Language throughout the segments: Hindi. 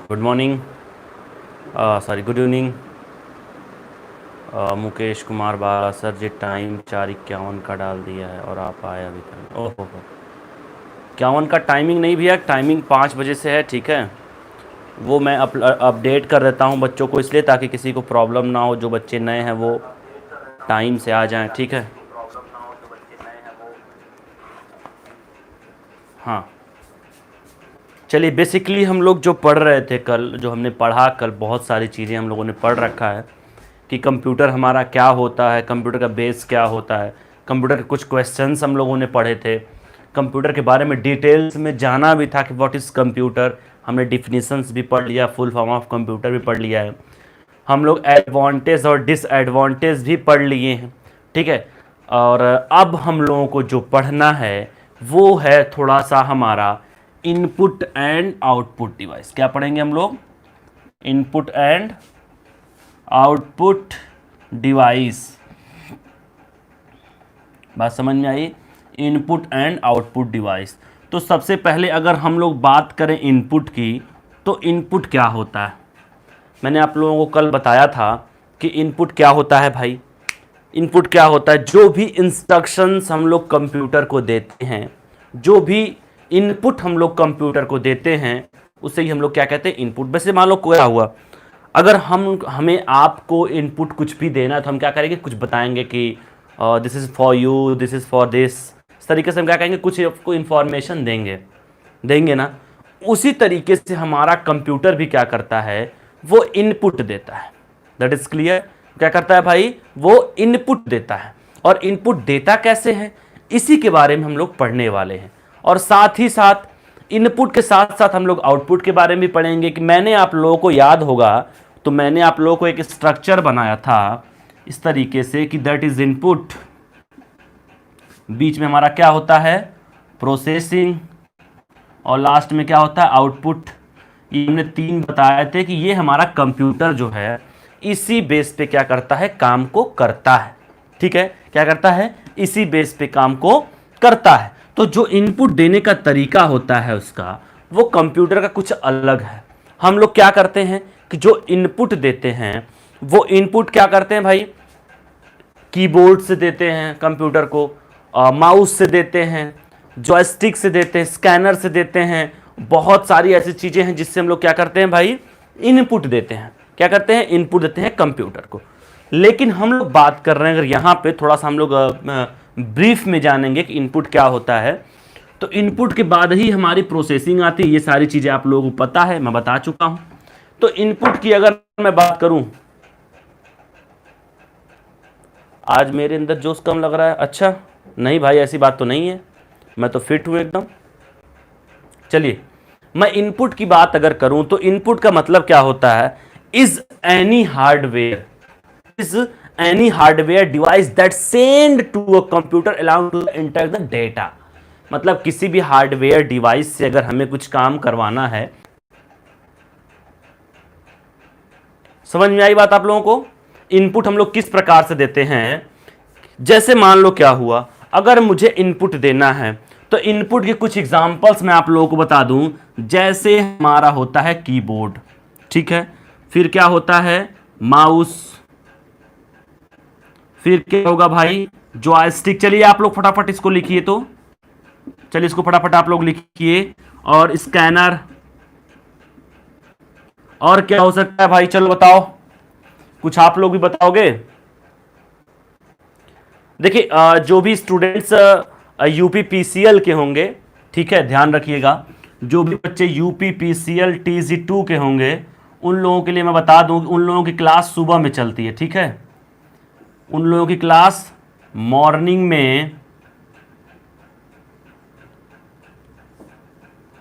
Good morning, sorry good evening. Mukesh Kumar Bala sir ji, time 4:51 का डाल दिया है और आप आए अभी तक। ओहो हो, 51 का टाइमिंग नहीं भैया, टाइमिंग 5 बजे से है, ठीक है। वो मैं अपडेट कर देता हूँ बच्चों को, इसलिए ताकि किसी को प्रॉब्लम ना हो, जो बच्चे नए हैं वो टाइम से आ जाएं, ठीक है। हाँ चलिए, बेसिकली हम लोग जो पढ़ रहे थे कल, जो हमने पढ़ा कल, बहुत सारी चीज़ें हम लोगों ने पढ़ रखा है कि कंप्यूटर हमारा क्या होता है, कंप्यूटर का बेस क्या होता है, कंप्यूटर के कुछ क्वेश्चंस हम लोगों ने पढ़े थे, कंप्यूटर के बारे में डिटेल्स में जाना भी था कि व्हाट इज़ कंप्यूटर। हमने डिफिनीशंस भी पढ़ लिया, फुल फॉर्म ऑफ कंप्यूटर भी पढ़ लिया है, हम लोग एडवांटेज और डिसएडवांटेज भी पढ़ लिए हैं, ठीक है। और अब हम लोगों को जो पढ़ना है वो है थोड़ा सा हमारा इनपुट एंड आउटपुट डिवाइस। क्या पढ़ेंगे हम लोग? Input and output device. बात समझ में आई? Input and output device. तो सबसे पहले अगर हम लोग बात करें इनपुट की, तो इनपुट क्या होता है? मैंने आप लोगों को कल बताया था कि इनपुट क्या होता है भाई। इनपुट क्या होता है? जो भी इंस्ट्रक्शंस हम लोग कंप्यूटर को देते हैं, जो भी इनपुट हम लोग कंप्यूटर को देते हैं, उसे ही हम लोग क्या कहते हैं? इनपुट। वैसे मान लो क्या हुआ, अगर हमें आपको इनपुट कुछ भी देना है तो हम क्या करेंगे? कुछ बताएंगे कि this is for you, this is for this. इस तरीके से हम क्या कहेंगे? कुछ आपको इन्फॉर्मेशन देंगे ना। उसी तरीके से हमारा कंप्यूटर भी क्या करता है? वो इनपुट देता है। That is clear? क्या करता है भाई? वो इनपुट देता है। और इनपुट देता कैसे है, इसी के बारे में हम लोग पढ़ने वाले हैं। और साथ ही साथ इनपुट के साथ साथ हम लोग आउटपुट के बारे में भी पढ़ेंगे। कि मैंने आप लोगों को याद होगा तो मैंने आप लोगों को एक स्ट्रक्चर बनाया था इस तरीके से कि दैट इज इनपुट, बीच में हमारा क्या होता है? प्रोसेसिंग, और लास्ट में क्या होता है? आउटपुट। ये हमने 3 बताए थे कि ये हमारा कंप्यूटर जो है इसी बेस पे क्या करता है? काम को करता है, ठीक है। क्या करता है? इसी बेस पे काम को करता है। तो जो इनपुट देने का तरीका होता है उसका, वो कंप्यूटर का कुछ अलग है। हम लोग क्या करते हैं कि जो इनपुट देते हैं, वो इनपुट क्या करते हैं भाई? कीबोर्ड से देते हैं कंप्यूटर को, माउस से देते हैं, जॉयस्टिक से देते हैं, स्कैनर से देते हैं। बहुत सारी ऐसी चीज़ें हैं जिससे हम लोग क्या करते हैं भाई? इनपुट देते हैं। क्या करते हैं? इनपुट देते हैं कंप्यूटर को। लेकिन हम लोग बात कर रहे हैं, अगर यहाँ पे थोड़ा सा हम लोग ब्रीफ में जानेंगे कि इनपुट क्या होता है, तो इनपुट के बाद ही हमारी प्रोसेसिंग आती है। ये सारी चीज़ें आप लोगों को पता है, मैं बता चुका हूँ। तो इनपुट की अगर मैं बात करूँ, आज मेरे अंदर जोश कम लग रहा है। अच्छा नहीं भाई, ऐसी बात तो नहीं है, मैं तो फिट हूँ एकदम। चलिए, मैं इनपुट की बात अगर करूं तो इनपुट का मतलब क्या होता है? Is any hardware device that send to a computer allowed to enter the data. मतलब किसी भी हार्डवेयर डिवाइस से अगर हमें कुछ काम करवाना है। समझ में आई बात आप लोगों को? इनपुट हम लोग किस प्रकार से देते हैं? जैसे मान लो क्या हुआ, अगर मुझे इनपुट देना है तो इनपुट के कुछ एग्जांपल्स मैं आप लोगों को बता दूं। जैसे हमारा होता है कीबोर्ड, ठीक है। फिर क्या होता है? माउस। फिर क्या होगा भाई? जॉयस्टिक। चलिए आप लोग फटाफट इसको लिखिए, तो चलिए इसको फटाफट आप लोग लिखिए। और स्कैनर। और क्या हो सकता है भाई? चलो बताओ, कुछ आप लोग भी बताओगे। देखिए, जो भी स्टूडेंट्स यूपी पीसीएल के होंगे, ठीक है, ध्यान रखिएगा। जो भी बच्चे यूपी पीसीएल TG2 के होंगे, उन लोगों के लिए मैं बता दूं कि उन लोगों की क्लास सुबह में चलती है, ठीक है। उन लोगों की क्लास मॉर्निंग में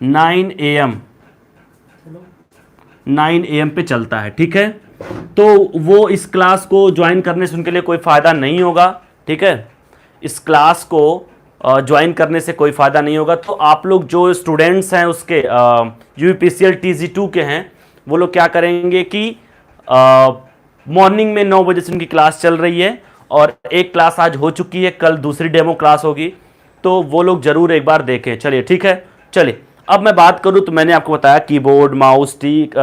9 AM पे चलता है, ठीक है। तो वो इस क्लास को ज्वाइन करने से उनके लिए कोई फ़ायदा नहीं होगा, ठीक है। इस क्लास को ज्वाइन करने से कोई फ़ायदा नहीं होगा। तो आप लोग जो स्टूडेंट्स हैं उसके UPCL TG2 के हैं, वो लोग क्या करेंगे कि मॉर्निंग में 9 बजे से उनकी क्लास चल रही है, और एक क्लास आज हो चुकी है, कल दूसरी डेमो क्लास होगी, तो वो लोग ज़रूर एक बार देखें। चलिए ठीक है। चलिए अब मैं बात करूं तो मैंने आपको बताया कीबोर्ड, माउस, स्टिक,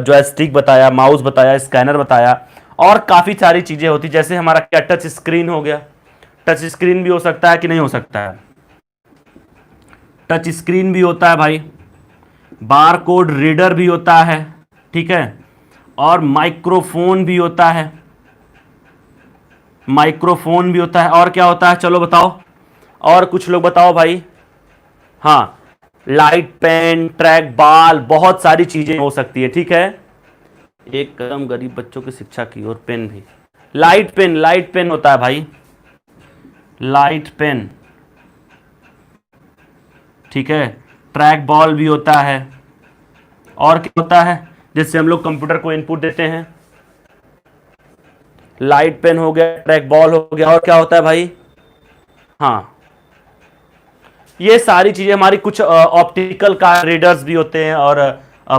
जॉयस्टिक बताया, माउस बताया, स्कैनर बताया, और काफ़ी सारी चीज़ें होती, जैसे हमारा क्या टच स्क्रीन हो गया। टच स्क्रीन भी हो सकता है कि नहीं हो सकता है? टच स्क्रीन भी होता है भाई, बार कोड रीडर भी होता है, ठीक है, और माइक्रोफोन भी होता है, माइक्रोफोन भी होता है, और क्या होता है चलो बताओ, और कुछ लोग बताओ भाई। हाँ, लाइट पेन, ट्रैक बॉल, बहुत सारी चीजें हो सकती है, ठीक है। एक कदम गरीब बच्चों की शिक्षा की ओर, पेन भी, लाइट पेन, लाइट पेन होता है भाई, लाइट पेन, ठीक है। ट्रैक बॉल भी होता है, और क्या होता है जिससे हम लोग कंप्यूटर को इनपुट देते हैं? लाइट पेन हो गया, ट्रैक बॉल हो गया, और क्या होता है भाई? हाँ, ये सारी चीजें हमारी, कुछ ऑप्टिकल का रीडर्स भी होते हैं और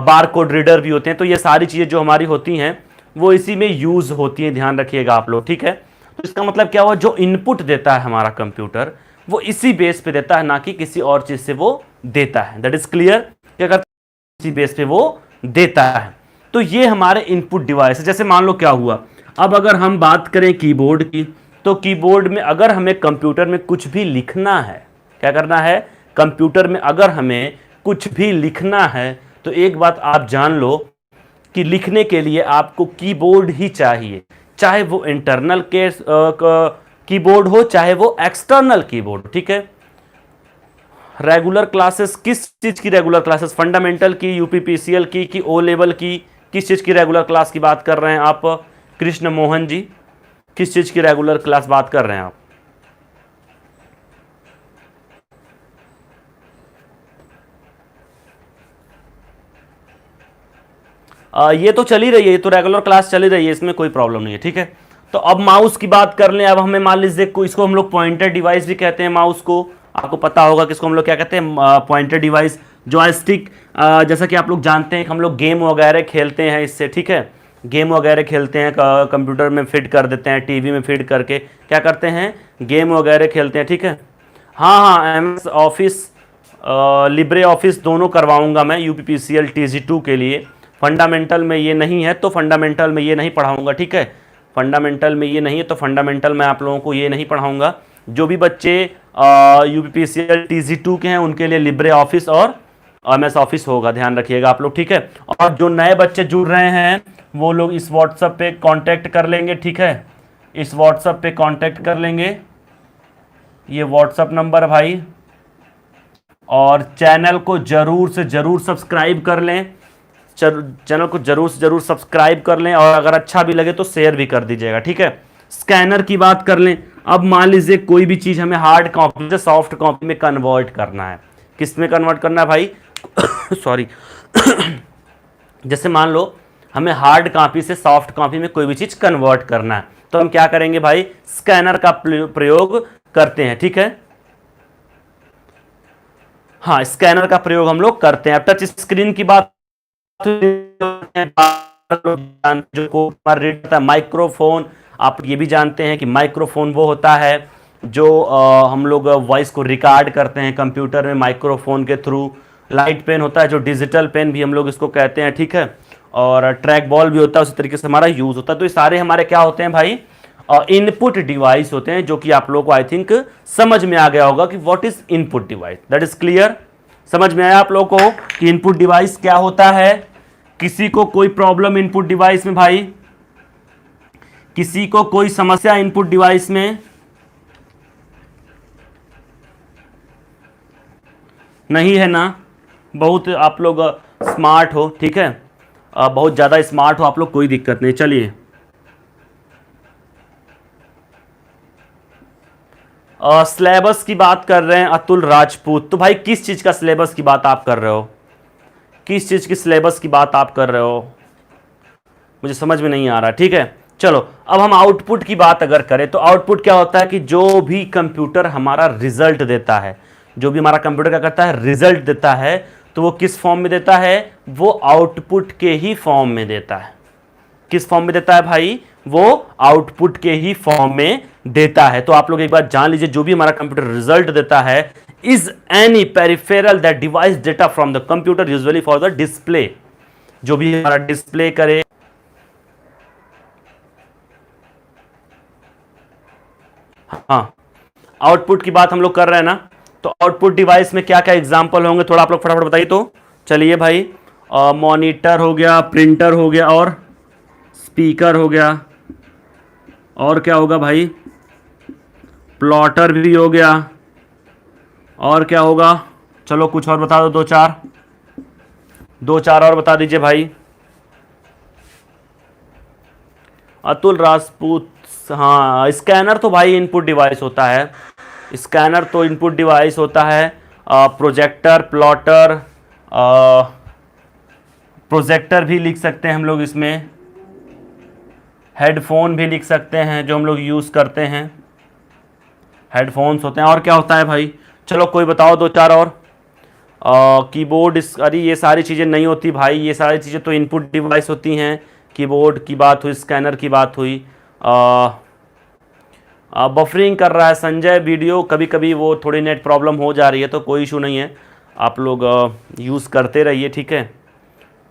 बार कोड रीडर भी होते हैं। तो ये सारी चीजें जो हमारी होती हैं वो इसी में यूज होती हैं, ध्यान रखिएगा आप लोग, ठीक है। तो इसका मतलब क्या हुआ, जो इनपुट देता है हमारा कंप्यूटर वो इसी बेस पे देता है, ना कि किसी और चीज से वो देता है। That is clear? क्या करता है, इसी बेस पे वो देता है। तो ये हमारे इनपुट डिवाइस है। जैसे मान लो क्या हुआ, अब अगर हम बात करें कीबोर्ड की, तो कीबोर्ड में अगर हमें कंप्यूटर में कुछ भी लिखना है, क्या करना है, कंप्यूटर में अगर हमें कुछ भी लिखना है, तो एक बात आप जान लो कि लिखने के लिए आपको कीबोर्ड ही चाहिए, चाहे वो इंटरनल के कीबोर्ड हो, चाहे वो एक्सटर्नल कीबोर्ड, ठीक है। रेगुलर क्लासेस, किस चीज की रेगुलर क्लासेस? फंडामेंटल की, यूपीपीसीएल की, ओ लेवल की, किस चीज की रेगुलर क्लास की बात कर रहे हैं आप कृष्ण मोहन जी? किस चीज की रेगुलर क्लास बात कर रहे हैं आप? ये तो चली रही है, ये तो रेगुलर क्लास चली रही है, इसमें कोई प्रॉब्लम नहीं है, ठीक है। तो अब माउस की बात कर लें। अब हमें मान लीजिए इसको हम लोग पॉइंटर डिवाइस भी कहते हैं, माउस को आपको पता होगा किसको हम लोग क्या कहते हैं, पॉइंटर डिवाइस। जॉयस्टिक, जैसा कि आप लोग जानते हैं हम लोग गेम वगैरह खेलते हैं इससे, ठीक है, गेम वगैरह खेलते हैं, कंप्यूटर में फिट कर देते हैं, टीवी में फिट करके क्या करते हैं, गेम वगैरह खेलते हैं, ठीक है। हाँ हाँ, MS ऑफिस, लिब्रे ऑफिस दोनों करवाऊंगा मैं UPPCL TG2 के लिए। फंडामेंटल में ये नहीं है तो फंडामेंटल में ये नहीं पढ़ाऊंगा, ठीक है। फंडामेंटल में ये नहीं है तो फंडामेंटल में आप लोगों को ये नहीं पढ़ाऊंगा। जो भी बच्चे UPPCL TG2 के हैं उनके लिए लिब्रे ऑफिस और MS ऑफिस होगा, ध्यान रखिएगा आप लोग, ठीक है। और जो नए बच्चे जुड़ रहे हैं वो लोग इस व्हाट्सएप पे कांटेक्ट कर लेंगे, ठीक है, इस व्हाट्सएप पे कांटेक्ट कर लेंगे, ये व्हाट्सएप नंबर है भाई। और चैनल को जरूर से जरूर सब्सक्राइब कर लें, चैनल को जरूर से जरूर सब्सक्राइब कर लें, और अगर अच्छा भी लगे तो शेयर भी कर दीजिएगा, ठीक है। स्कैनर की बात कर लें। अब मान लीजिए कोई भी चीज़ हमें हार्ड कॉपी से सॉफ्ट कॉपी में कन्वर्ट करना है, किस में कन्वर्ट करना है भाई? सॉरी जैसे मान लो हमें हार्ड कॉपी से सॉफ्ट कॉपी में कोई भी चीज़ कन्वर्ट करना है, तो हम क्या करेंगे भाई? स्कैनर का प्रयोग करते हैं, ठीक है। हाँ, स्कैनर का प्रयोग हम लोग करते हैं। अब टच स्क्रीन की बात, जो माइक्रोफोन, आप ये भी जानते हैं कि माइक्रोफोन वो होता है जो हम लोग वॉइस को रिकॉर्ड करते हैं कंप्यूटर में माइक्रोफोन के थ्रू। लाइट पेन होता है जो डिजिटल पेन भी हम लोग इसको कहते हैं, ठीक है। और ट्रैक बॉल भी होता है, उसी तरीके से हमारा यूज होता है। तो ये सारे हमारे क्या होते हैं भाई? इनपुट डिवाइस होते हैं, जो कि आप लोगों को आई थिंक समझ में आ गया होगा कि what is input device. That is clear? समझ में आया आप लोगों को कि इनपुट डिवाइस क्या होता है? किसी को कोई प्रॉब्लम इनपुट डिवाइस में भाई? किसी को कोई समस्या इनपुट डिवाइस में? नहीं है ना? बहुत आप लोग स्मार्ट हो, ठीक है, बहुत ज़्यादा स्मार्ट हो आप लोग, कोई दिक्कत नहीं। चलिए, सिलेबस की बात कर रहे हैं अतुल राजपूत। तो भाई किस चीज़ का सिलेबस की बात आप कर रहे हो? किस चीज़ की सिलेबस की बात आप कर रहे हो? मुझे समझ में नहीं आ रहा, ठीक है। चलो, अब हम आउटपुट की बात अगर करें तो आउटपुट क्या होता है कि जो भी कंप्यूटर हमारा रिजल्ट देता है, जो भी हमारा कंप्यूटर क्या करता है, रिजल्ट देता है, तो वो किस फॉर्म में देता है? वो आउटपुट के ही फॉर्म में देता है। किस फॉर्म में देता है भाई? वो आउटपुट के ही फॉर्म में देता है। तो आप लोग एक बार जान लीजिए, जो भी हमारा कंप्यूटर रिजल्ट देता है is any peripheral that device data from the computer usually for the display, जो भी हमारा डिस्प्ले करे। हाँ, आउटपुट की बात हम लोग कर रहे हैं ना, तो आउटपुट डिवाइस में क्या क्या एग्जांपल होंगे, थोड़ा आप लोग फटाफट बताइए। तो चलिए भाई, मॉनिटर हो गया, प्रिंटर हो गया, और स्पीकर हो गया, और क्या होगा भाई, प्लॉटर भी हो गया, और क्या होगा, चलो कुछ और बता दो, दो चार और बता दीजिए भाई। अतुल राजपूत, हाँ स्कैनर तो भाई इनपुट डिवाइस होता है, स्कैनर तो इनपुट डिवाइस होता है। प्रोजेक्टर, प्लॉटर, प्रोजेक्टर भी लिख सकते हैं हम लोग इसमें, हेडफोन भी लिख सकते हैं जो हम लोग यूज़ करते हैं, हेडफोन्स होते हैं। और क्या होता है भाई, चलो कोई बताओ दो चार और। कीबोर्ड, अरे ये सारी चीज़ें नहीं होती भाई, ये सारी चीज़ें तो इनपुट डिवाइस होती हैं। कीबोर्ड की बात हुई, स्कैनर की बात हुई। बफरिंग कर रहा है संजय वीडियो, कभी कभी वो थोड़ी नेट प्रॉब्लम हो जा रही है, तो कोई इशू नहीं है, आप लोग यूज़ करते रहिए, ठीक है।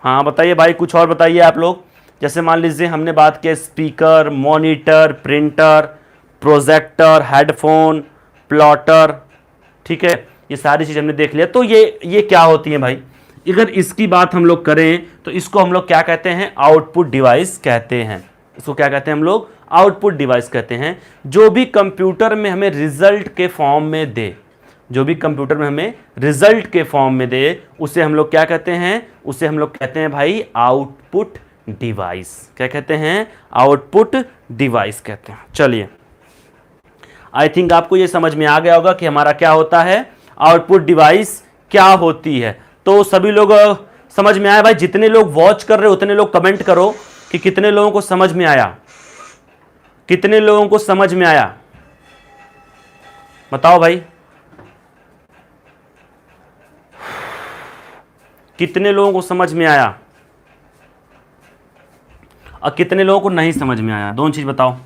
हाँ बताइए भाई, कुछ और बताइए आप लोग। जैसे मान लीजिए हमने बात की speaker, monitor, printer, projector, headphone, plotter, ठीक है, ये सारी चीज़ हमने देख लिया। तो ये क्या होती है भाई, अगर इसकी बात हम लोग करें तो इसको हम लोग क्या कहते हैं, आउटपुट डिवाइस कहते हैं। इसको क्या कहते हैं हम लोग, आउटपुट डिवाइस कहते हैं। जो भी कंप्यूटर में हमें रिजल्ट के फॉर्म में दे, जो भी कंप्यूटर में हमें रिजल्ट के फॉर्म में दे, उसे हम लोग क्या कहते हैं, उसे हम लोग कहते हैं भाई आउटपुट डिवाइस। क्या कहते हैं, आउटपुट डिवाइस कहते हैं। चलिए, आई थिंक आपको ये समझ में आ गया होगा कि हमारा क्या होता है, आउटपुट डिवाइस क्या होती है। तो सभी लोग समझ में आया भाई, जितने लोग वॉच कर रहे हो उतने लोग कमेंट करो कि कितने लोगों को समझ में आया, कितने लोगों को समझ में आया, बताओ भाई, कितने लोगों को समझ में आया और कितने लोगों को नहीं समझ में आया, दोनों चीज बताओ।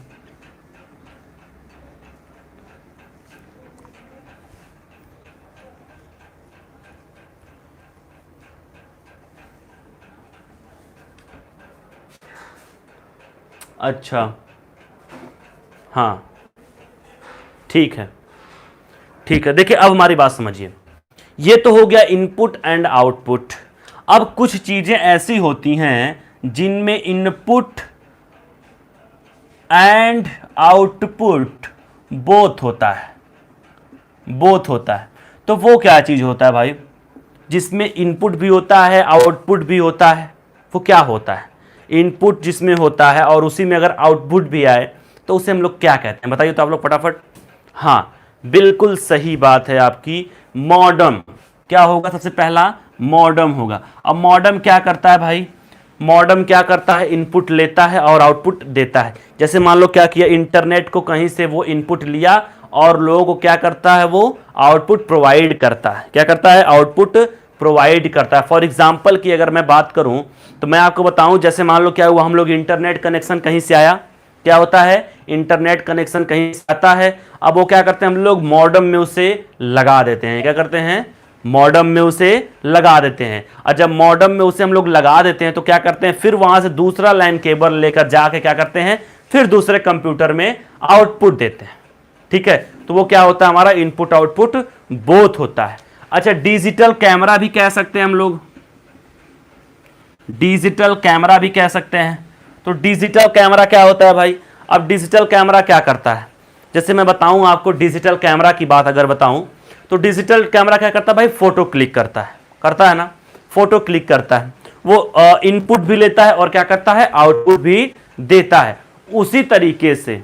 अच्छा, हाँ ठीक है, ठीक है। देखिए अब हमारी बात समझिए, ये तो हो गया इनपुट एंड आउटपुट। अब कुछ चीजें ऐसी होती हैं जिनमें इनपुट एंड आउटपुट बोथ होता है, बोथ होता है। तो वो क्या चीज होता है भाई, जिसमें इनपुट भी होता है आउटपुट भी होता है, वो क्या होता है, इनपुट जिसमें होता है और उसी में अगर आउटपुट भी आए तो उसे हम लोग क्या कहते हैं, बताइए तो आप लोग फटाफट। हाँ बिल्कुल सही बात है आपकी, मॉडम। क्या होगा, सबसे पहला मॉडम होगा। अब मॉडम क्या करता है भाई, मॉडम क्या करता है, इनपुट लेता है और आउटपुट देता है। जैसे मान लो क्या किया, इंटरनेट को कहीं से वो इनपुट लिया और लोगों को क्या करता है, वो आउटपुट प्रोवाइड करता है। क्या करता है, आउटपुट प्रोवाइड करता है। फॉर एग्जाम्पल की अगर मैं बात करूं तो मैं आपको बताऊं, जैसे मान लो क्या हुआ, हम लोग इंटरनेट कनेक्शन कहीं से आया, क्या होता है, इंटरनेट कनेक्शन कहीं से आता है। अब वो क्या करते हैं, हम लोग मॉडम में उसे लगा देते हैं। क्या करते हैं, मॉडम में उसे लगा देते हैं। और जब मॉडम में उसे हम लोग लगा देते हैं तो क्या करते हैं, फिर वहां से दूसरा लाइन केबल लेकर जाके क्या करते हैं, फिर दूसरे कंप्यूटर में आउटपुट देते हैं। ठीक है, तो वो क्या होता है, हमारा इनपुट आउटपुट बोथ होता है। अच्छा, डिजिटल कैमरा भी कह सकते हैं हम लोग, डिजिटल कैमरा भी कह सकते हैं। तो डिजिटल कैमरा क्या होता है भाई, अब डिजिटल कैमरा क्या करता है, जैसे मैं बताऊं आपको, डिजिटल कैमरा की बात अगर बताऊं तो डिजिटल कैमरा क्या करता है भाई, फोटो क्लिक करता है, करता है ना, फोटो क्लिक करता है। वो इनपुट भी लेता है और क्या करता है, आउटपुट भी देता है। उसी तरीके से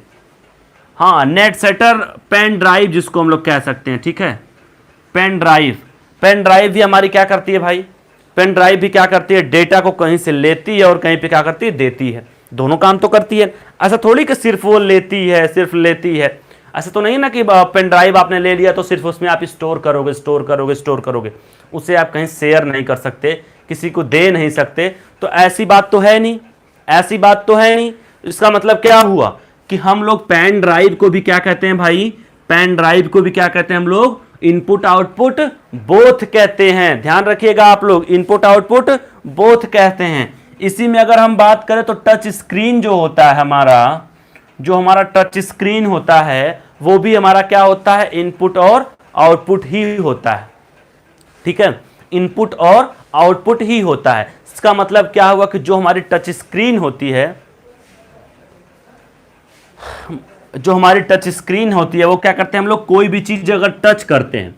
हाँ, नेट सेटर पेन ड्राइव जिसको हम लोग कह सकते हैं, ठीक है, पेन ड्राइव, पेन ड्राइव भी हमारी क्या करती है भाई, पेन ड्राइव भी क्या करती है, डेटा को कहीं से लेती है और कहीं पे क्या करती है, देती है। दोनों काम तो करती है। ऐसा थोड़ी कि सिर्फ वो लेती है, सिर्फ लेती है, ऐसा तो नहीं ना कि पेन ड्राइव आपने ले लिया तो सिर्फ उसमें आप स्टोर करोगे, स्टोर करोगे, स्टोर करोगे, उसे आप कहीं शेयर नहीं कर सकते, किसी को दे नहीं सकते। तो ऐसी बात तो है नहीं, ऐसी बात तो है नहीं। इसका मतलब क्या हुआ कि हम लोग पेन ड्राइव को भी क्या कहते हैं भाई, पेन ड्राइव को भी क्या कहते हैं हम लोग, इनपुट आउटपुट बोथ कहते हैं, ध्यान रखिएगा आप लोग, इनपुट आउटपुट बोथ कहते हैं। इसी में अगर हम बात करें तो टच स्क्रीन जो होता है हमारा, जो हमारा टच स्क्रीन होता है वो भी हमारा क्या होता है, इनपुट और आउटपुट ही होता है। ठीक है, इनपुट और आउटपुट ही होता है। इसका मतलब क्या हुआ कि जो हमारी टच स्क्रीन होती है, जो हमारी टच स्क्रीन होती है वो क्या करते हैं हम लोग, कोई भी चीज अगर टच करते हैं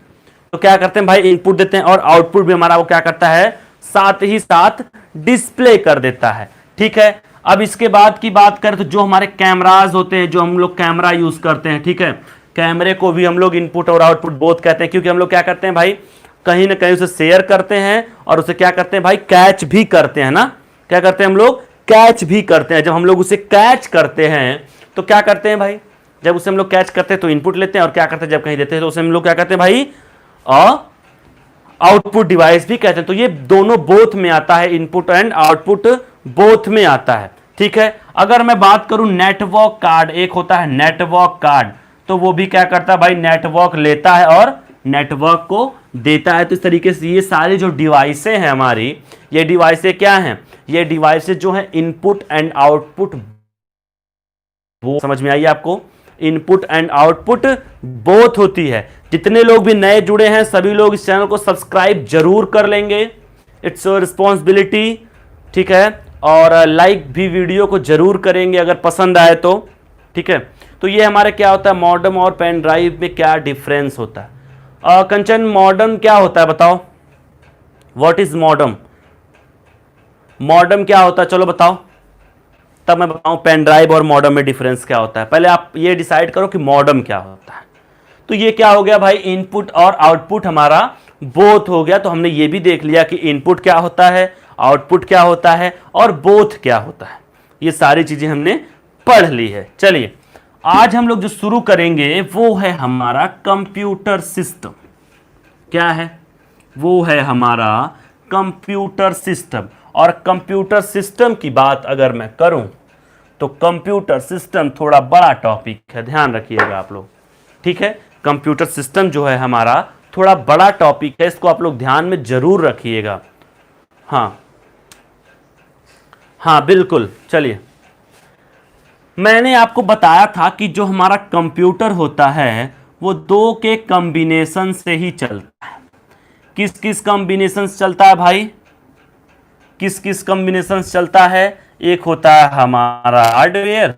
तो क्या करते हैं भाई, इनपुट देते हैं और आउटपुट भी हमारा वो क्या करता है, साथ ही साथ डिस्प्ले कर देता है। ठीक है, अब इसके बाद की बात करें तो जो हमारे कैमराज होते हैं, जो हम लोग कैमरा यूज करते हैं, ठीक है, कैमरे को भी हम लोग इनपुट और आउटपुट बोथ कहते हैं, क्योंकि हम लोग क्या करते हैं भाई, कहीं ना कहीं उसे शेयर करते हैं और उसे क्या करते हैं भाई, कैच भी करते हैं ना। क्या करते हैं हम लोग, कैच भी करते हैं। जब हम लोग उसे कैच करते हैं तो क्या करते हैं भाई, जब उसे हम लोग कैच करते हैं तो इनपुट लेते हैं, और क्या करते हैं जब कहीं देते हैं तो उसे हम लोग क्या करते हैं भाई, आउटपुट डिवाइस भी कहते हैं। तो ये दोनों बोथ में आता है, इनपुट एंड आउटपुट बोथ में आता है। ठीक है, अगर मैं बात करूं नेटवर्क कार्ड, एक होता है नेटवर्क कार्ड, तो वो भी क्या करता है भाई, नेटवर्क लेता है और नेटवर्क को देता है। तो इस तरीके से ये सारी जो डिवाइसें हैं हमारी, ये डिवाइसें क्या हैं, ये डिवाइसें जो हैं इनपुट एंड आउटपुट, वो समझ में आई आपको, इनपुट एंड आउटपुट बोथ होती है। जितने लोग भी नए जुड़े हैं सभी लोग इस चैनल को सब्सक्राइब जरूर कर लेंगे, इट्स योर रिस्पॉन्सिबिलिटी। ठीक है, और लाइक भी वीडियो को जरूर करेंगे अगर पसंद आए तो। ठीक है, तो ये हमारे क्या होता है, मॉडेम और पेन ड्राइव में क्या डिफरेंस होता है। कंचन, मॉडेम क्या होता है बताओ, व्हाट इज मॉडेम, मॉडेम क्या होता है, चलो बताओ, तब मैं बताऊं पेन ड्राइव और मॉडेम में डिफरेंस क्या होता है। पहले आप ये डिसाइड करो कि मॉडेम क्या होता है। तो ये क्या हो गया भाई, इनपुट और आउटपुट हमारा बोथ हो गया। तो हमने ये भी देख लिया कि इनपुट क्या होता है, आउटपुट क्या होता है और बोथ क्या होता है। ये सारी चीजें हमने पढ़ ली है। चलिए आज हम लोग जो शुरू करेंगे वो है हमारा कंप्यूटर सिस्टम। क्या है, वो है हमारा कंप्यूटर सिस्टम। और कंप्यूटर सिस्टम की बात अगर मैं करूं तो कंप्यूटर सिस्टम थोड़ा बड़ा टॉपिक है, ध्यान रखिएगा आप लोग। ठीक है, कंप्यूटर सिस्टम जो है हमारा थोड़ा बड़ा टॉपिक है, इसको आप लोग ध्यान में जरूर रखिएगा। हाँ हाँ बिल्कुल। चलिए, मैंने आपको बताया था कि जो हमारा कंप्यूटर होता है वो दो के कॉम्बिनेशन से ही चलता है। किस किस कॉम्बिनेशन से चलता है भाई, किस किस कॉम्बिनेशन से चलता है, एक होता है हमारा हार्डवेयर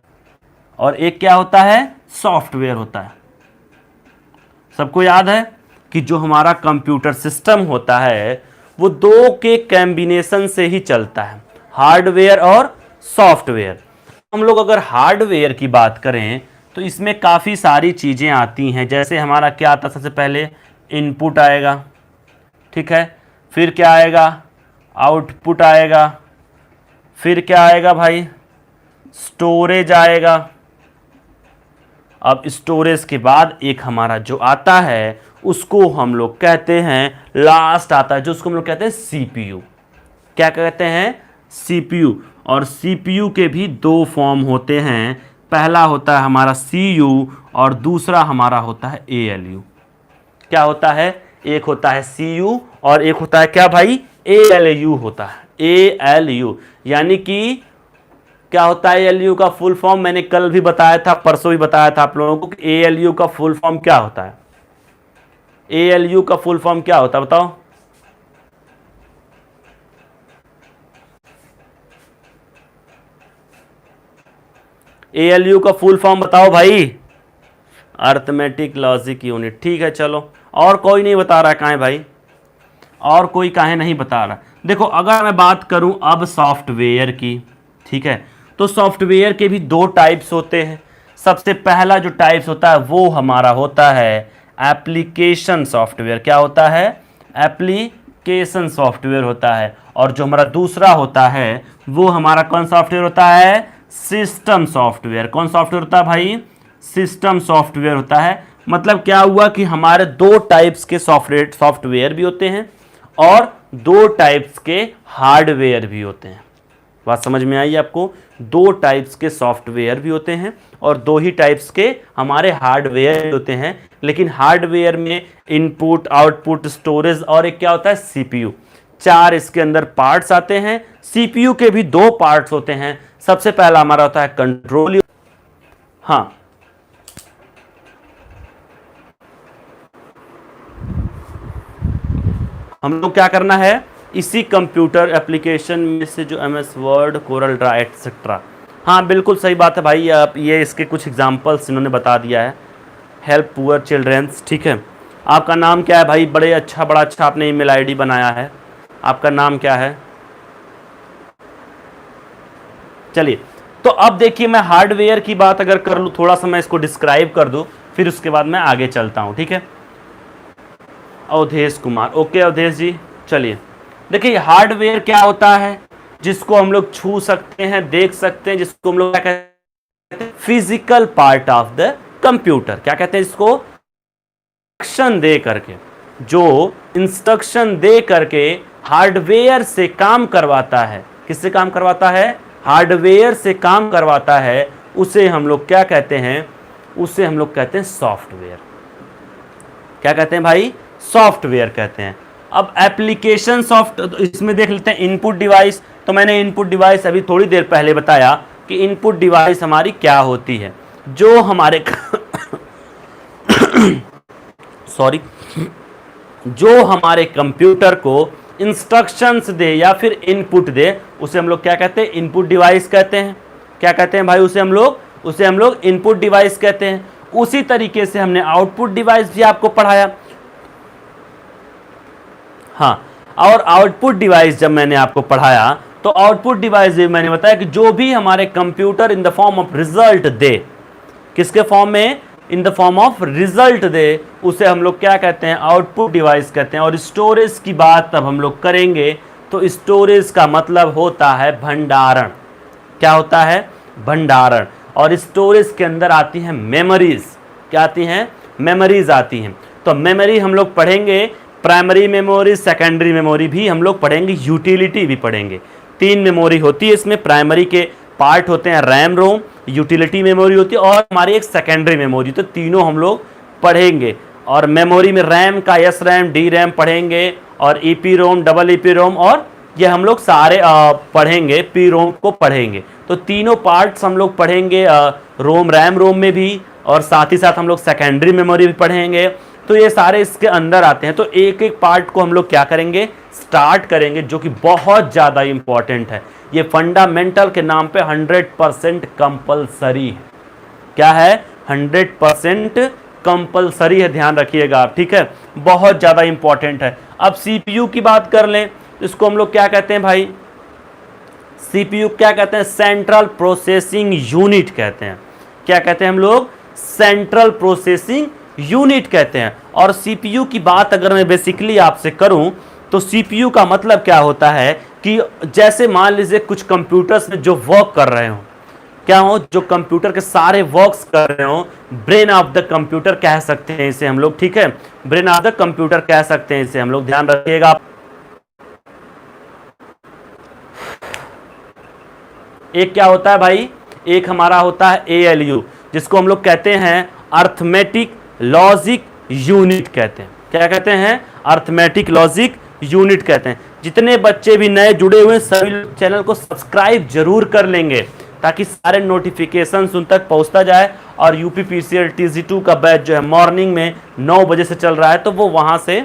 और एक क्या होता है, सॉफ्टवेयर होता है। सबको याद है कि जो हमारा कंप्यूटर सिस्टम होता है वो दो के कॉम्बिनेशन से ही चलता है, हार्डवेयर और सॉफ्टवेयर। हम लोग अगर हार्डवेयर की बात करें तो इसमें काफ़ी सारी चीज़ें आती हैं। जैसे हमारा क्या आता है, सबसे पहले इनपुट आएगा, ठीक है, फिर क्या आएगा, आउटपुट आएगा, फिर क्या आएगा भाई, स्टोरेज आएगा। अब स्टोरेज के बाद एक हमारा जो आता है उसको हम लोग कहते हैं, लास्ट आता है जो उसको हम लोग कहते हैं सीपीयू। क्या कहते हैं, सीपीयू। और सीपीयू के भी दो फॉर्म होते हैं, पहला होता है हमारा सीयू और दूसरा हमारा होता है एएलयू। क्या होता है, एक होता है सीयू और एक होता है क्या भाई, एएलयू होता है। एएलयू यानी कि क्या होता है, एएलयू का फुल फॉर्म मैंने कल भी बताया था, परसों भी बताया था आप लोगों को कि एएलयू का फुल फॉर्म क्या होता है। एएलयू का फुल फॉर्म क्या होता है बताओ, एएलयू का फुल फॉर्म बताओ भाई, अर्थमेटिक लॉजिक यूनिट। ठीक है, चलो, और कोई नहीं बता रहा, काहे भाई, और कोई काहे नहीं बता रहा। देखो अगर मैं बात करूं अब सॉफ्टवेयर की, ठीक है, तो सॉफ्टवेयर के भी दो टाइप्स होते हैं। सबसे पहला जो टाइप्स होता है वो हमारा होता है एप्लीकेशन सॉफ्टवेयर। क्या होता है, एप्लीकेशन सॉफ्टवेयर होता है। और जो हमारा दूसरा होता है वो हमारा कौन सॉफ्टवेयर होता है, सिस्टम सॉफ्टवेयर। कौन सॉफ्टवेयर होता है भाई, सिस्टम सॉफ्टवेयर होता है। मतलब क्या हुआ कि हमारे दो टाइप्स के सॉफ्टवेयर भी होते हैं और दो टाइप्स के हार्डवेयर भी होते हैं। बात समझ में आई आपको? दो टाइप्स के सॉफ्टवेयर भी होते हैं और दो ही टाइप्स के हमारे हार्डवेयर भी होते हैं, लेकिन हार्डवेयर में इनपुट, आउटपुट, स्टोरेज और एक क्या होता है, सीपीयू। चार इसके अंदर पार्ट्स आते हैं। सीपीयू के भी दो पार्ट्स होते हैं। सबसे पहला हमारा होता है कंट्रोल। हाँ, हम लोग क्या करना है, इसी कंप्यूटर एप्लीकेशन में से जो MS word, Corel Draw etcetera. हाँ बिल्कुल सही बात है भाई, आप ये इसके कुछ एग्जांपल्स इन्होंने बता दिया है। हेल्प पुअर चिल्ड्रंस, ठीक है। आपका नाम क्या है भाई? बड़ा अच्छा आपने ईमेल आईडी बनाया है। आपका नाम क्या है? चलिए, तो अब देखिए मैं हार्डवेयर की बात अगर कर लूँ, थोड़ा सा मैं इसको डिस्क्राइब कर दूँ, फिर उसके बाद मैं आगे चलता हूँ, ठीक है। अवधेश कुमार, ओके अवधेश जी। चलिए देखिए, हार्डवेयर क्या होता है, जिसको हम लोग छू सकते हैं, देख सकते हैं, जिसको हम लोग क्या कहते हैं, physical part of the computer. क्या कहते हैं इसको? इंस्ट्रक्शन दे करके, जो इंस्ट्रक्शन दे करके हार्डवेयर से काम करवाता है। किससे काम करवाता है? हार्डवेयर से काम करवाता है। उसे हम लोग क्या कहते हैं? उसे हम लोग कहते हैं सॉफ्टवेयर। क्या कहते हैं भाई? सॉफ्टवेयर कहते हैं। अब एप्लीकेशन इसमें देख लेते हैं इनपुट डिवाइस। तो मैंने इनपुट डिवाइस अभी थोड़ी देर पहले बताया कि इनपुट डिवाइस हमारी क्या होती है, जो हमारे सॉरी, जो हमारे कंप्यूटर को इंस्ट्रक्शंस दे या फिर इनपुट दे, उसे हम लोग क्या कहते हैं? इनपुट डिवाइस कहते हैं। क्या कहते हैं भाई? उसे हम लोग इनपुट डिवाइस कहते हैं। उसी तरीके से हमने आउटपुट डिवाइस भी आपको पढ़ाया। हाँ, और आउटपुट डिवाइस जब मैंने आपको पढ़ाया तो आउटपुट डिवाइस भी मैंने बताया कि जो भी हमारे computer in the form of result दे, किसके फॉर्म में? In the form of result दे, उसे हम लोग क्या कहते हैं? आउटपुट डिवाइस कहते हैं। और स्टोरेज की बात तब हम लोग करेंगे तो स्टोरेज का मतलब होता है भंडारण। क्या होता है? भंडारण। और स्टोरेज के अंदर आती हैं मेमोरीज। क्या आती हैं? मेमोरीज आती हैं। तो मेमोरी हम लोग पढ़ेंगे, प्राइमरी मेमोरी, सेकेंडरी मेमोरी भी हम लोग पढ़ेंगे, यूटिलिटी भी पढ़ेंगे। तीन मेमोरी होती है इसमें। प्राइमरी के पार्ट होते हैं रैम रोम, यूटिलिटी मेमोरी होती है और हमारी एक सेकेंडरी मेमोरी। तो तीनों हम लोग पढ़ेंगे। और मेमोरी में रैम का एस रैम, डी रैम पढ़ेंगे, और ईपी रोम, डबल ईपी रोम, और ये हम लोग सारे पढ़ेंगे, पी रोम को पढ़ेंगे। तो तीनों पार्ट्स हम लोग पढ़ेंगे, रोम, रैम रोम में भी, और साथ ही साथ हम लोग सेकेंडरी मेमोरी भी पढ़ेंगे। तो ये सारे इसके अंदर आते हैं। तो एक एक पार्ट को हम लोग क्या करेंगे? स्टार्ट करेंगे, जो कि बहुत ज़्यादा इंपॉर्टेंट है। ये फंडामेंटल के नाम पे 100% कंपलसरी है। क्या है? 100% कंपलसरी है, ध्यान रखिएगा आप, ठीक है। बहुत ज़्यादा इंपॉर्टेंट है। अब सीपीयू की बात कर लें, इसको हम लोग क्या कहते हैं भाई? सीपीयू क्या कहते हैं? सेंट्रल प्रोसेसिंग यूनिट कहते हैं। क्या कहते हैं हम लोग? सेंट्रल प्रोसेसिंग यूनिट कहते हैं। और सीपीयू की बात अगर मैं बेसिकली आपसे करूं तो सीपीयू का मतलब क्या होता है कि जैसे मान लीजिए कुछ कंप्यूटर्स में जो वर्क कर रहे हो, क्या हो? जो कंप्यूटर के सारे वर्क्स कर रहे हो, ब्रेन ऑफ द कंप्यूटर कह सकते हैं इसे हम लोग, ठीक है। ब्रेन ऑफ द कंप्यूटर कह सकते हैं इसे हम लोग, ध्यान रखिएगा। एक क्या होता है भाई? एक हमारा होता है एएलयू, जिसको हम लोग कहते हैं अर्थमेटिक लॉजिक यूनिट कहते हैं। क्या कहते हैं? अर्थमेटिक लॉजिक यूनिट कहते हैं। जितने बच्चे भी नए जुड़े हुए हैं सभी चैनल को सब्सक्राइब जरूर कर लेंगे, ताकि सारे नोटिफिकेशन उन तक पहुंचता जाए। और यूपीपीसीएल TG2 का बैच जो है मॉर्निंग में 9 बजे से चल रहा है, तो वो वहां से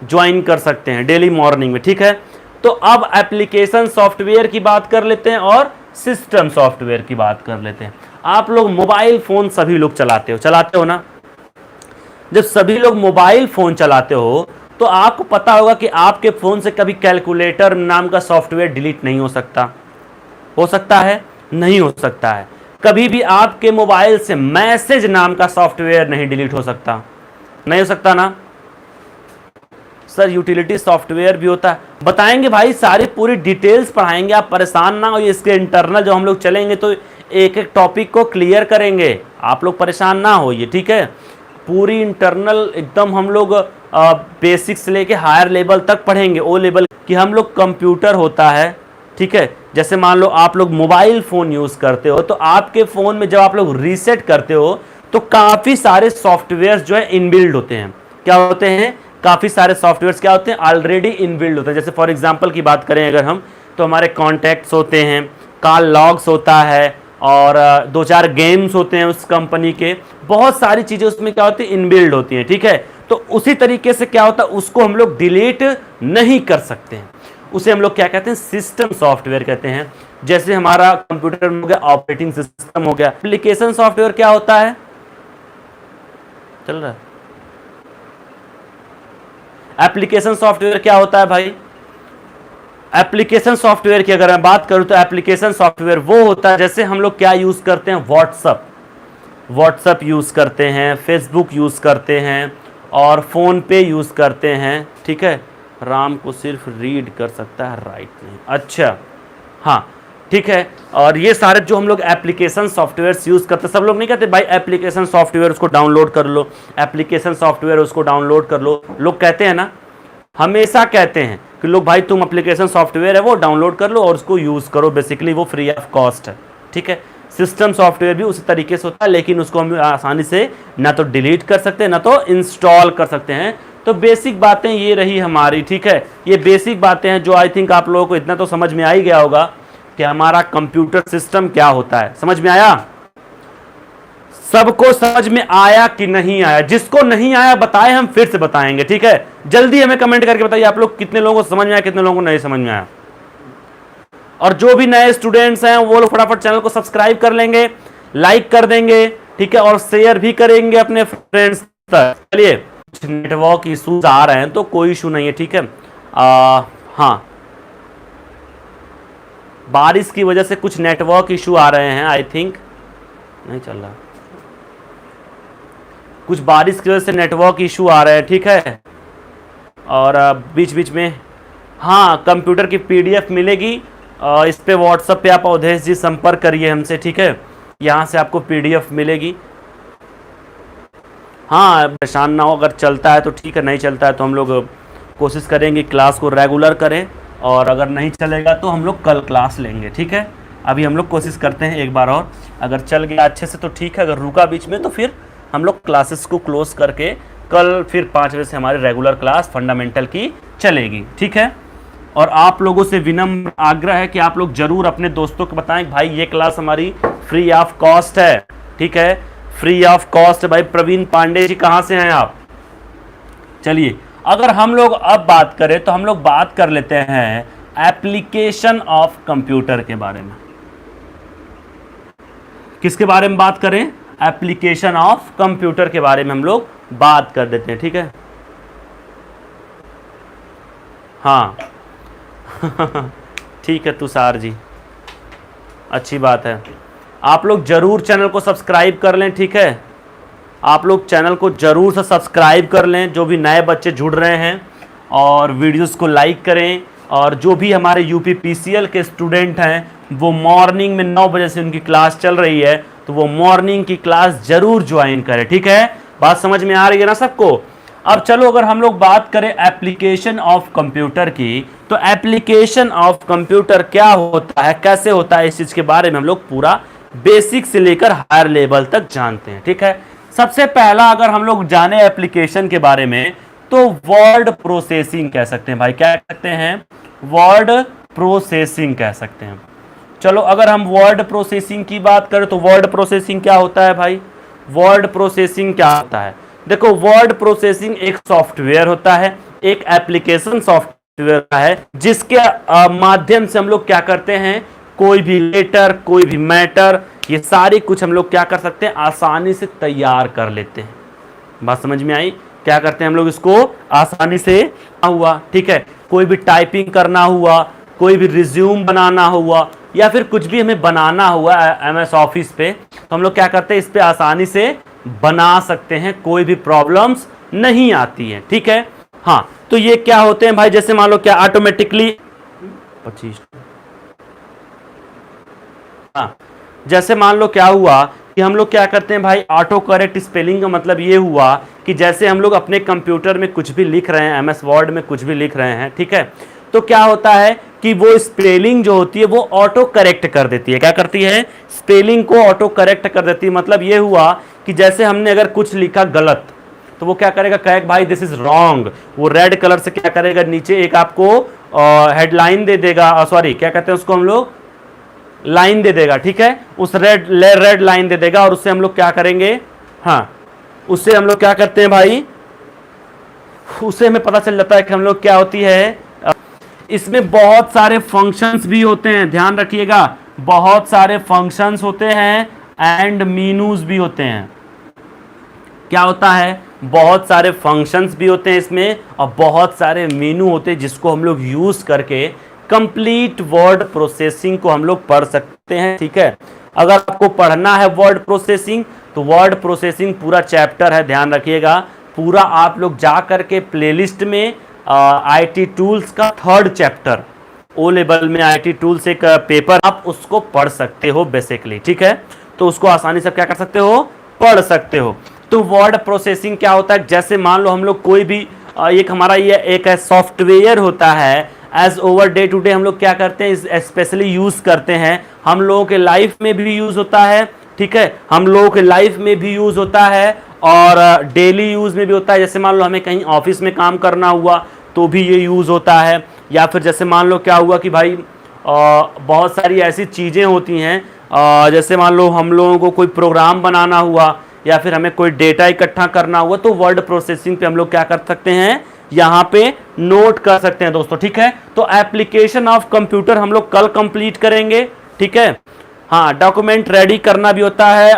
ज्वाइन कर सकते हैं डेली मॉर्निंग में, ठीक है। तो अब एप्लीकेशन सॉफ्टवेयर की बात कर लेते हैं और सिस्टम सॉफ्टवेयर की बात कर लेते हैं। आप लोग मोबाइल फोन सभी लोग चलाते हो ना? जब सभी लोग मोबाइल फोन चलाते हो तो आपको पता होगा कि आपके फोन से कभी कैलकुलेटर नाम का सॉफ्टवेयर डिलीट नहीं हो सकता। हो सकता है? नहीं हो सकता है। कभी भी आपके मोबाइल से मैसेज नाम का सॉफ्टवेयर नहीं डिलीट हो सकता। नहीं हो सकता ना सर? यूटिलिटी सॉफ्टवेयर भी होता है, बताएंगे भाई, सारी पूरी डिटेल्स पढ़ाएंगे, आप परेशान ना होइए। इसके इंटरनल जो हम लोग चलेंगे तो एक एक टॉपिक को क्लियर करेंगे, आप लोग परेशान ना होइए, ठीक है। पूरी इंटरनल एकदम हम लोग बेसिक्स लेके हायर लेवल तक पढ़ेंगे। ओ लेवल कि हम लोग कंप्यूटर होता है, ठीक है। जैसे मान लो आप लोग मोबाइल फ़ोन यूज़ करते हो, तो आपके फ़ोन में जब आप लोग रीसेट करते हो तो काफ़ी सारे सॉफ्टवेयर जो है इनबिल्ड होते हैं। क्या होते हैं? काफ़ी सारे सॉफ्टवेयर्स क्या होते हैं? ऑलरेडी इनबिल्ड होते हैं। जैसे फॉर एग्जांपल की बात करें अगर हम, तो हमारे कॉन्टैक्ट्स होते हैं, कॉल लॉग्स होता है, और 2-4 गेम्स होते हैं उस कंपनी के, बहुत सारी चीज़ें उसमें क्या होती है? इनबिल्ड होती हैं, ठीक है। तो उसी तरीके से क्या होता है, उसको हम लोग डिलीट नहीं कर सकते हैं। उसे हम लोग क्या कहते हैं? सिस्टम सॉफ्टवेयर कहते हैं। जैसे हमारा कंप्यूटर में हो गया ऑपरेटिंग सिस्टम हो गया। एप्लीकेशन सॉफ्टवेयर क्या होता है? चल रहा है? एप्लीकेशन सॉफ्टवेयर क्या होता है भाई? एप्लीकेशन सॉफ्टवेयर की अगर मैं बात करूं तो एप्लीकेशन सॉफ्टवेयर वो होता है, जैसे हम लोग क्या यूज करते हैं? व्हाट्सअप यूज करते हैं, फेसबुक यूज करते हैं, और फोन पे यूज करते हैं, ठीक है। राम को सिर्फ रीड कर सकता है, राइट नहीं। अच्छा, हाँ ठीक है। और ये सारे जो हम लोग एप्लीकेशन सॉफ्टवेयर यूज़ करते हैं, सब लोग नहीं कहते भाई एप्लीकेशन सॉफ्टवेयर उसको डाउनलोड कर लो, एप्लीकेशन सॉफ्टवेयर उसको डाउनलोड कर लो, लोग कहते हैं ना, हमेशा कहते हैं कि लोग भाई तुम एप्लीकेशन सॉफ्टवेयर है वो डाउनलोड कर लो और उसको यूज़ करो, बेसिकली वो फ्री ऑफ कॉस्ट है, ठीक है। सिस्टम सॉफ्टवेयर भी उसी तरीके से होता है, लेकिन उसको हम आसानी से ना तो डिलीट कर सकते हैं ना तो इंस्टॉल कर सकते हैं। तो बेसिक बातें ये रही हमारी, ठीक है। ये बेसिक बातें हैं जो आई थिंक आप लोगों को इतना तो समझ में आ ही गया होगा कि हमारा कंप्यूटर सिस्टम क्या होता है। समझ में आया? सबको समझ में आया कि नहीं आया? जिसको नहीं आया बताए, हम फिर से बताएंगे, ठीक है। जल्दी हमें कमेंट करके बताइए आप लोग कितने लोगों को समझ में आया, कितने लोगों को नहीं समझ में आया। और जो भी नए स्टूडेंट्स हैं वो लोग फटाफट चैनल को सब्सक्राइब कर लेंगे, लाइक कर देंगे, ठीक है, और शेयर भी करेंगे अपने फ्रेंड्स तक। चलिए, कुछ नेटवर्क इश्यूज आ रहे हैं तो कोई इशू नहीं है, ठीक है। हाँ, बारिश की वजह से कुछ नेटवर्क इशू आ रहे हैं, आई थिंक नहीं चल रहा, कुछ बारिश की वजह से नेटवर्क इशू आ रहे हैं, ठीक है। और बीच बीच में हाँ, कंप्यूटर की पीडीएफ मिलेगी, इस पे व्हाट्सएप पे आप अवधेश जी संपर्क करिए हमसे, ठीक है। यहाँ से आपको पीडीएफ मिलेगी। हाँ, परेशान ना हो, अगर चलता है तो ठीक है, नहीं चलता है तो हम लोग कोशिश करेंगे क्लास को रेगुलर करें, और अगर नहीं चलेगा तो हम लोग कल क्लास लेंगे, ठीक है। अभी हम लोग कोशिश करते हैं एक बार और, अगर चल गया अच्छे से तो ठीक है, अगर रुका बीच में तो फिर हम लोग क्लासेस को क्लोज करके कल फिर 5 बजे से हमारी रेगुलर क्लास फंडामेंटल की चलेगी, ठीक है। और आप लोगों से विनम्र आग्रह है कि आप लोग जरूर अपने दोस्तों को बताएं भाई ये क्लास हमारी फ्री ऑफ कॉस्ट है, ठीक है, फ्री ऑफ कॉस्ट है। भाई प्रवीण पांडे जी कहाँ से हैं आप? चलिए, अगर हम लोग अब बात करें तो हम लोग बात कर लेते हैं एप्लीकेशन ऑफ कंप्यूटर के बारे में। किसके बारे में बात करें? एप्लीकेशन ऑफ कंप्यूटर के बारे में हम लोग बात कर देते हैं, ठीक है। हाँ ठीक है तुषार जी, अच्छी बात है। आप लोग जरूर चैनल को सब्सक्राइब कर लें, ठीक है। आप लोग चैनल को जरूर से सब्सक्राइब कर लें, जो भी नए बच्चे जुड़ रहे हैं, और वीडियोस को लाइक करें। और जो भी हमारे यूपी पीसीएल के स्टूडेंट हैं वो मॉर्निंग में 9 बजे से उनकी क्लास चल रही है, तो वो मॉर्निंग की क्लास जरूर ज्वाइन करें, ठीक है। बात समझ में आ रही है ना सबको? अब चलो, अगर हम लोग बात करें एप्लीकेशन ऑफ कंप्यूटर की, तो एप्लीकेशन ऑफ कंप्यूटर क्या होता है, कैसे होता है, इस चीज के बारे में हम लोग पूरा बेसिक से लेकर हायर लेवल तक जानते हैं, ठीक है। सबसे पहला अगर हम लोग जाने एप्लीकेशन के बारे में, तो वर्ड प्रोसेसिंग कह सकते हैं भाई, क्या कह सकते हैं? वर्ड प्रोसेसिंग कह सकते हैं। चलो, अगर हम वर्ड प्रोसेसिंग की बात करें तो वर्ड प्रोसेसिंग क्या होता है भाई? वर्ड प्रोसेसिंग क्या होता है? देखो, वर्ड प्रोसेसिंग एक सॉफ्टवेयर होता है, एक एप्लीकेशन सॉफ्टवेयर है, जिसके माध्यम से हम लोग क्या करते हैं, कोई भी लेटर, कोई भी मैटर, ये सारी कुछ हम लोग क्या कर सकते हैं, आसानी से तैयार कर लेते हैं। बात समझ में आई? क्या करते हैं हम लोग इसको आसानी से हुआ, ठीक है। कोई भी टाइपिंग करना हुआ, कोई भी रिज्यूम बनाना हुआ, या फिर कुछ भी हमें बनाना हुआ एमएस ऑफिस पे, तो हम लोग क्या करते हैं, इस पे आसानी से बना सकते हैं, कोई भी प्रॉब्लम्स नहीं आती है, ठीक है। हाँ, तो ये क्या होते हैं भाई, जैसे मान लो क्या ऑटोमेटिकली 25, हाँ, जैसे मान लो क्या हुआ कि हम लोग क्या करते हैं भाई, ऑटो करेक्ट स्पेलिंग का मतलब ये हुआ कि जैसे हम लोग अपने कंप्यूटर में कुछ भी लिख रहे हैं, एमएस वर्ड में कुछ भी लिख रहे हैं, ठीक है, तो क्या होता है कि वो स्पेलिंग जो होती है वो ऑटो करेक्ट कर देती है। क्या करती है? स्पेलिंग को ऑटो करेक्ट कर देती है। मतलब ये हुआ कि जैसे हमने अगर कुछ लिखा गलत तो वो क्या करेगा, कहेगा भाई दिस इज रॉन्ग। वो रेड कलर से क्या करेगा, नीचे एक आपको हेडलाइन दे देगा, सॉरी क्या कहते हैं उसको हम लोग, लाइन दे देगा। ठीक है, उस रेड लाइन दे देगा और उससे हम लोग क्या करेंगे, हाँ उससे हम लोग क्या करते हैं भाई, उससे हमें पता चल जाता है कि हम लोग क्या होती है। इसमें बहुत सारे फंक्शंस भी होते हैं, ध्यान रखिएगा, बहुत सारे फंक्शंस होते हैं एंड मीनूज भी होते हैं। क्या होता है, बहुत सारे फंक्शंस भी होते हैं इसमें और बहुत सारे मेनू होते हैं जिसको हम लोग यूज करके कंप्लीट वर्ड प्रोसेसिंग को हम लोग पढ़ सकते हैं। ठीक है, अगर आपको पढ़ना है वर्ड प्रोसेसिंग तो वर्ड प्रोसेसिंग पूरा चैप्टर है, ध्यान रखिएगा। पूरा आप लोग जा करके प्लेलिस्ट में आईटी टूल्स का 3rd चैप्टर, ओ लेवल में आईटी टूल्स एक पेपर, आप उसको पढ़ सकते हो बेसिकली। ठीक है, तो उसको आसानी से क्या कर सकते हो, पढ़ सकते हो। तो वर्ड प्रोसेसिंग क्या होता है, जैसे मान लो हम लोग कोई भी एक हमारा ये एक सॉफ्टवेयर होता है, as over day to day हम लोग क्या करते हैं, स्पेशली यूज करते हैं, हम लोगों के लाइफ में भी यूज होता है। ठीक है, हम लोगों के लाइफ में भी यूज होता है और डेली यूज में भी होता है। जैसे मान लो हमें कहीं ऑफिस में काम करना हुआ तो भी ये यूज होता है, या फिर जैसे मान लो क्या हुआ कि भाई बहुत सारी ऐसी चीजें होती हैं, जैसे मान लो हम लोगों को कोई प्रोग्राम बनाना हुआ या फिर हमें कोई डेटा इकट्ठा करना हुआ तो वर्ड प्रोसेसिंग पे हम लोग क्या कर सकते हैं, यहाँ पे नोट कर सकते हैं दोस्तों। ठीक है, तो एप्लीकेशन ऑफ कंप्यूटर हम लोग कल कंप्लीट करेंगे। ठीक है, हाँ डॉक्यूमेंट रेडी करना भी होता है,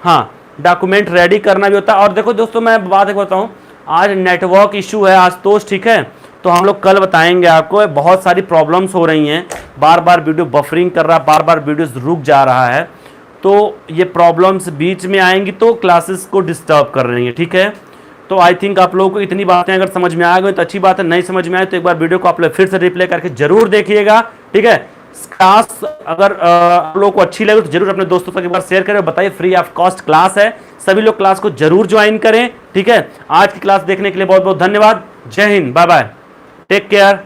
हाँ डॉक्यूमेंट रेडी करना भी होता है। और देखो दोस्तों मैं बात एक बताऊं, आज नेटवर्क इशू है आज तो, ठीक है, तो हम लोग कल बताएंगे आपको। बहुत सारी प्रॉब्लम्स हो रही हैं, बार बार वीडियो बफरिंग कर रहा है, बार बार वीडियो रुक जा रहा है, तो ये प्रॉब्लम्स बीच में आएंगी तो क्लासेस को डिस्टर्ब कर रही है। ठीक है, तो आई थिंक आप लोगों को इतनी बातें अगर समझ में आ गई तो अच्छी बात है, नहीं समझ में आए तो एक बार वीडियो को आप लोग फिर से रिप्ले करके जरूर देखिएगा। ठीक है, क्लास अगर आप लोगों को अच्छी लगे तो जरूर अपने दोस्तों तक एक बार शेयर करें, बताइए फ्री ऑफ कॉस्ट क्लास है, सभी लोग क्लास को जरूर ज्वाइन करें। ठीक है, आज की क्लास देखने के लिए बहुत बहुत धन्यवाद। जय Hind, bye bye, take care.